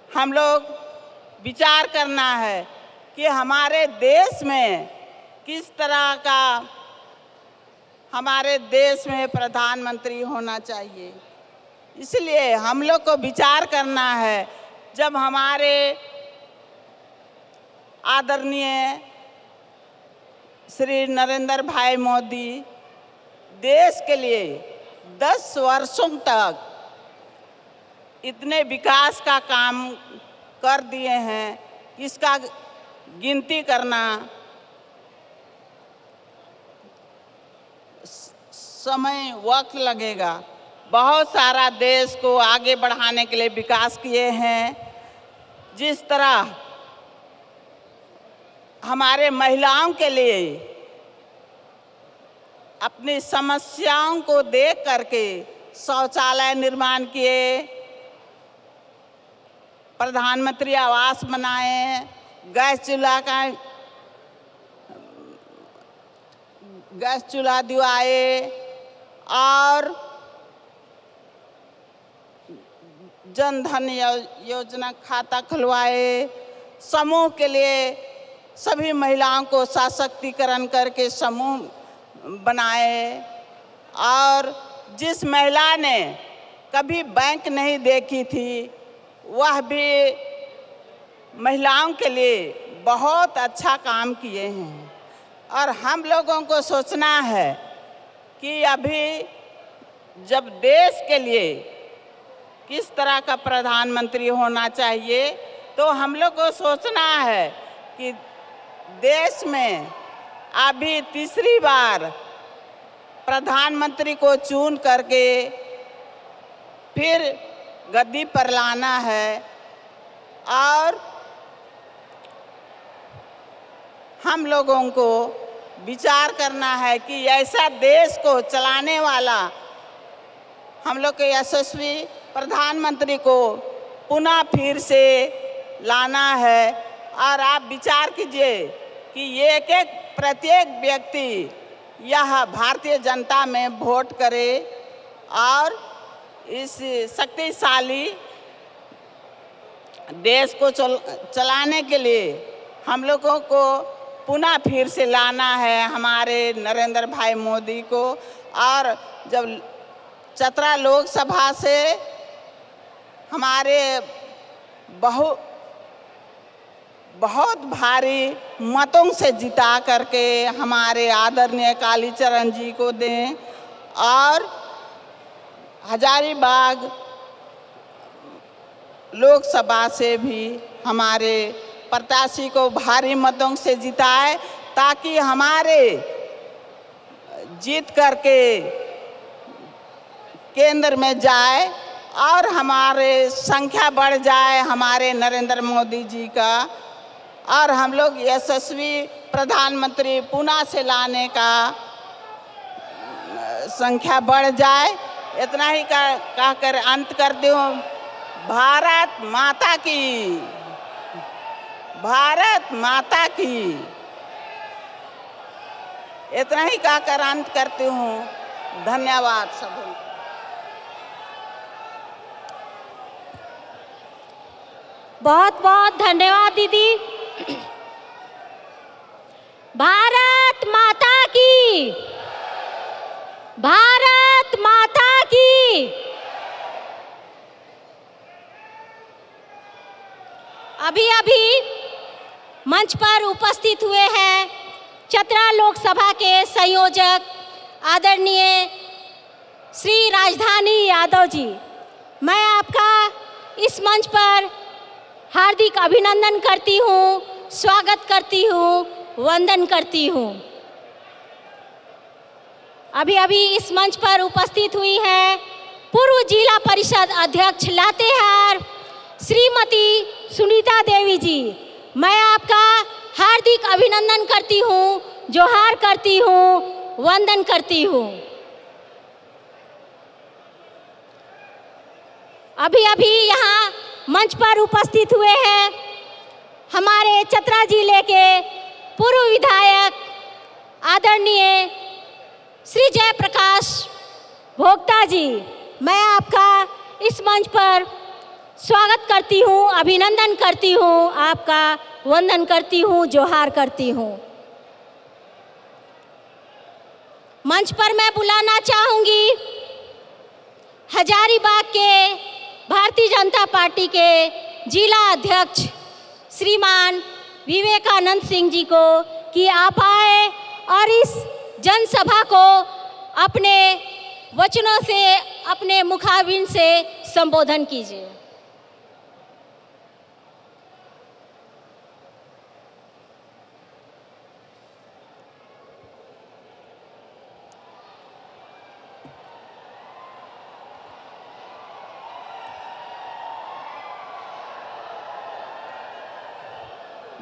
हम लोग विचार करना है कि हमारे देश में किस तरह का हमारे देश में प्रधानमंत्री होना चाहिए। इसलिए हम लोग को विचार करना है, जब हमारे आदरणीय श्री नरेंद्र भाई मोदी देश के लिए 10 वर्षों तक इतने विकास का काम कर दिए हैं, इसका गिनती करना समय वक्त लगेगा। बहुत सारा देश को आगे बढ़ाने के लिए विकास किए हैं। जिस तरह हमारे महिलाओं के लिए अपनी समस्याओं को देख करके शौचालय निर्माण किए, प्रधानमंत्री आवास बनाए, गैस चूल्हा दिवाए और जनधन योजना खाता खुलवाए। समूह के लिए सभी महिलाओं को सशक्तिकरण करके समूह बनाए और जिस महिला ने कभी बैंक नहीं देखी थी वह भी महिलाओं के लिए बहुत अच्छा काम किए हैं। और हम लोगों को सोचना है कि अभी जब देश के लिए किस तरह का प्रधानमंत्री होना चाहिए, तो हम लोग को सोचना है कि देश में अभी तीसरी बार प्रधानमंत्री को चुन करके फिर गद्दी पर लाना है। और हम लोगों को विचार करना है कि ऐसा देश को चलाने वाला हम लोग के यशस्वी प्रधानमंत्री को पुनः फिर से लाना है। और आप विचार कीजिए कि एक प्रत्येक व्यक्ति यह भारतीय जनता में वोट करे और इस शक्तिशाली देश को चलाने के लिए हम लोगों को पुनः फिर से लाना है हमारे नरेंद्र भाई मोदी को। और जब चतरा लोकसभा से हमारे बहुत भारी मतों से जिता करके हमारे आदरणीय कालीचरण जी को दें और हजारीबाग लोकसभा से भी हमारे प्रत्याशी को भारी मतों से जिताए, ताकि हमारे जीत करके केंद्र में जाए और हमारे संख्या बढ़ जाए हमारे नरेंद्र मोदी जी का, और हम लोग यशस्वी प्रधानमंत्री पुनः से लाने का संख्या बढ़ जाए। इतना ही कहकर अंत करती हूँ। भारत माता की, भारत माता की। इतना ही कहकर अंत करती हूँ। धन्यवाद सभी। बहुत बहुत धन्यवाद दीदी। भारत माता की, भारत माता की। अभी अभी मंच पर उपस्थित हुए हैं चतरा लोकसभा के संयोजक आदरणीय श्री राजधानी यादव जी, मैं आपका इस मंच पर हार्दिक अभिनंदन करती हूँ, स्वागत करती हूँ, वंदन करती हूँ। अभी अभी इस मंच पर उपस्थित हुई हैं पूर्व जिला परिषद अध्यक्ष लातेहार श्रीमती सुनीता देवी जी, मैं आपका हार्दिक अभिनंदन करती हूँ, जोहार करती हूँ, वंदन करती हूँ। अभी अभी यहाँ मंच पर उपस्थित हुए हैं हमारे चतरा जिले के पूर्व विधायक आदरणीय श्री जयप्रकाश भोक्ता जी, मैं आपका इस मंच पर स्वागत करती हूँ, अभिनंदन करती हूँ, आपका वंदन करती हूँ, जोहार करती हूँ। मंच पर मैं बुलाना चाहूँगी हजारीबाग के भारतीय जनता पार्टी के जिला अध्यक्ष श्रीमान विवेकानंद सिंह जी को कि आप आए और इस जनसभा को अपने वचनों से, अपने मुखाबिन से संबोधन कीजिए।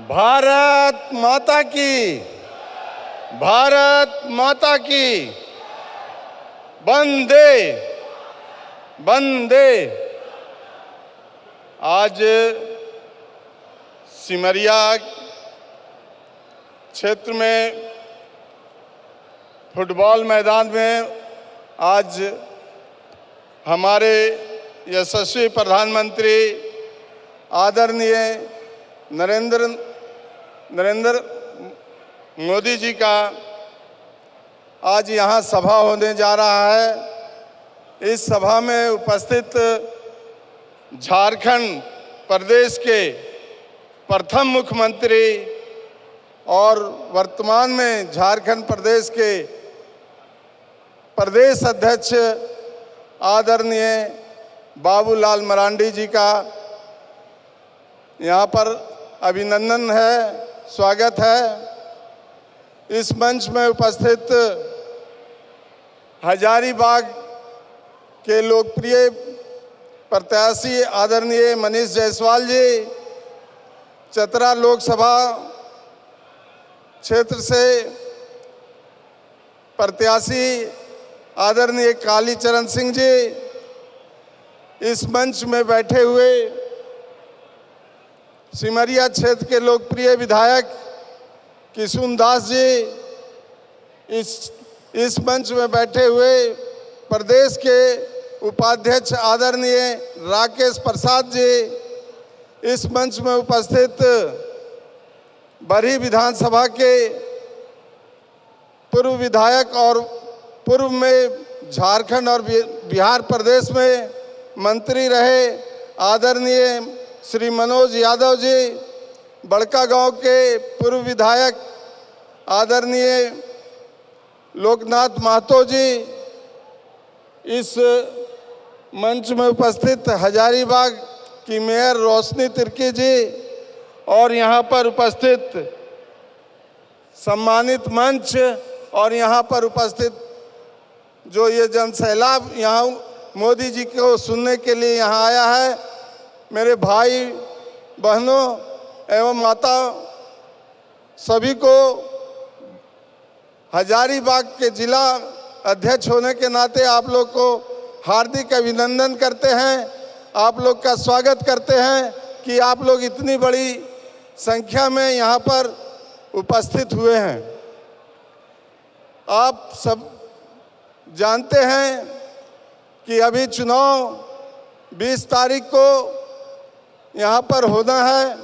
भारत माता की, भारत माता की, वंदे वंदे। आज सिमरिया क्षेत्र में फुटबॉल मैदान में आज हमारे यशस्वी प्रधानमंत्री आदरणीय नरेंद्र मोदी जी का आज यहाँ सभा होने जा रहा है। इस सभा में उपस्थित झारखंड प्रदेश के प्रथम मुख्यमंत्री और वर्तमान में झारखंड प्रदेश के प्रदेश अध्यक्ष आदरणीय बाबूलाल मरांडी जी का यहाँ पर अभिनंदन है, स्वागत है। इस मंच में उपस्थित हजारीबाग के लोकप्रिय प्रत्याशी आदरणीय मनीष जायसवाल जी, चतरा लोकसभा क्षेत्र से प्रत्याशी आदरणीय कालीचरण सिंह जी, इस मंच में बैठे हुए सिमरिया क्षेत्र के लोकप्रिय विधायक किशुन दास जी, इस मंच में बैठे हुए प्रदेश के उपाध्यक्ष आदरणीय राकेश प्रसाद जी, इस मंच में उपस्थित बरही विधानसभा के पूर्व विधायक और पूर्व में झारखंड और बिहार प्रदेश में मंत्री रहे आदरणीय श्री मनोज यादव जी, बड़का गांव के पूर्व विधायक आदरणीय लोकनाथ महतो जी, इस मंच में उपस्थित हजारीबाग की मेयर रोशनी तिर्की जी और यहाँ पर उपस्थित सम्मानित मंच और यहाँ पर उपस्थित जो ये जनसैलाब यहाँ मोदी जी को सुनने के लिए यहाँ आया है, मेरे भाई बहनों एवं माता सभी को हजारीबाग के जिला अध्यक्ष होने के नाते आप लोग को हार्दिक अभिनंदन करते हैं, आप लोग का स्वागत करते हैं कि आप लोग इतनी बड़ी संख्या में यहाँ पर उपस्थित हुए हैं। आप सब जानते हैं कि अभी चुनाव 20 तारीख को यहाँ पर होना है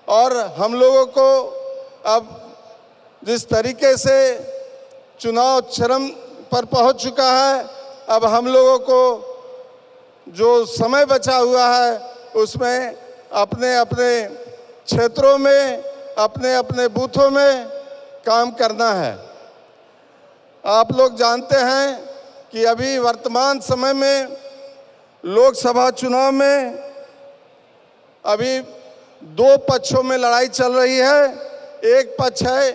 और हम लोगों को अब जिस तरीके से चुनाव चरम पर पहुँच चुका है, अब हम लोगों को जो समय बचा हुआ है उसमें अपने अपने क्षेत्रों में, अपने अपने बूथों में काम करना है। आप लोग जानते हैं कि अभी वर्तमान समय में लोकसभा चुनाव में अभी दो पक्षों में लड़ाई चल रही है। एक पक्ष है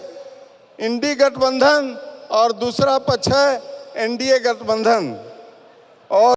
इंडी गठबंधन और दूसरा पक्ष है एनडीए गठबंधन। और